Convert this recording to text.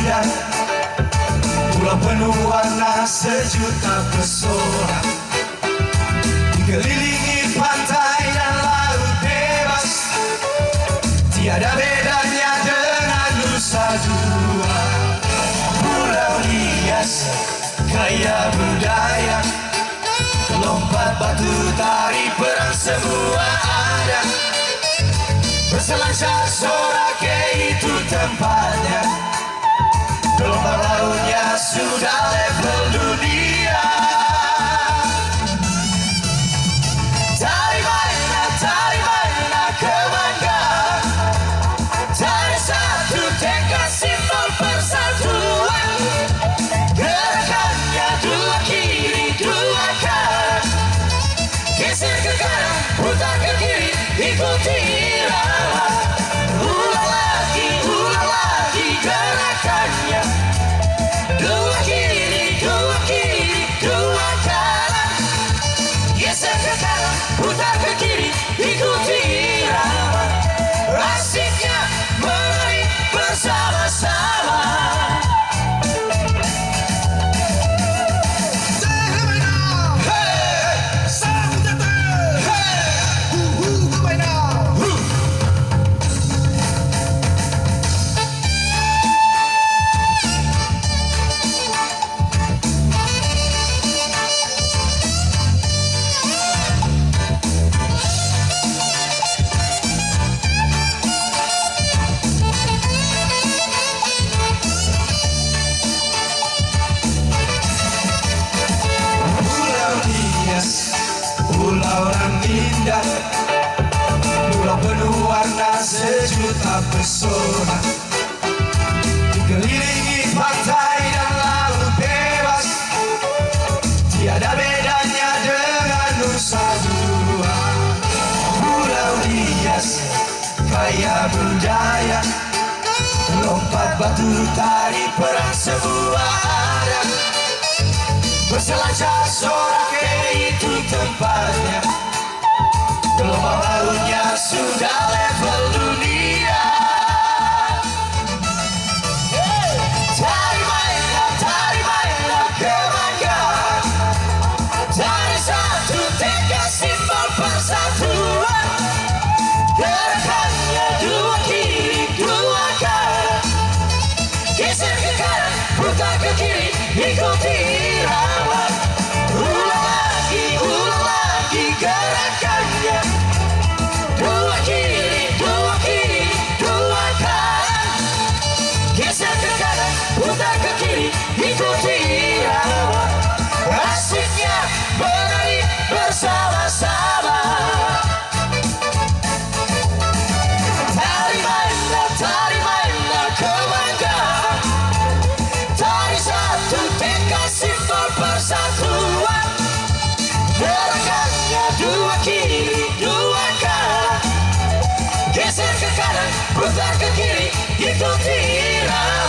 indah, pulau penuh warna sejuta pesona, dikelilingi pantai dan laut bebas, tiada bedanya dengan Nusa Dua. Pulau hias kaya budaya, lompat batu tari perang semua ada, berselancar Sorake itu tempatnya, gelombang lautnya sudah level dunia. Tari mana kebanggaan, tari satu tekad simbol persatuan, gerakannya dua kiri dua kanan, geser ke kanan putar ke kiri ikuti irama, ulang lagi gerakannya, dua kiri dua kanan, geser ke kanan putar ke kiri ikuti irama, asiknya menari bersama-sama. Pulau nan indah, pulau penuh warna sejuta pesona, dikelilingi pantai dan laut bebas, tiada bedanya dengan Nusa Dua. Pulau hias kaya budaya, lompat batu tari perang semua ada, berselancar Sorake itu tempatnya, gelombang lautnya sudah level dunia. Tari mana kebanggaan, tari satu tekad simbol persatuan, gerakannya dua kiri dua kanan, geser ke kanan putar ke kiri ikuti irama, ulang lagi gerakannya, dua kiri dua kanan, geser ke kanan putar ke kiri ikuti irama, asiknya menari bersama-sama. Tari mana kebanggaan, tari satu tekad simbol persatuan, gerakannya dua kiri dua kanan, geser ke kanan putar ke kiri ikuti irama.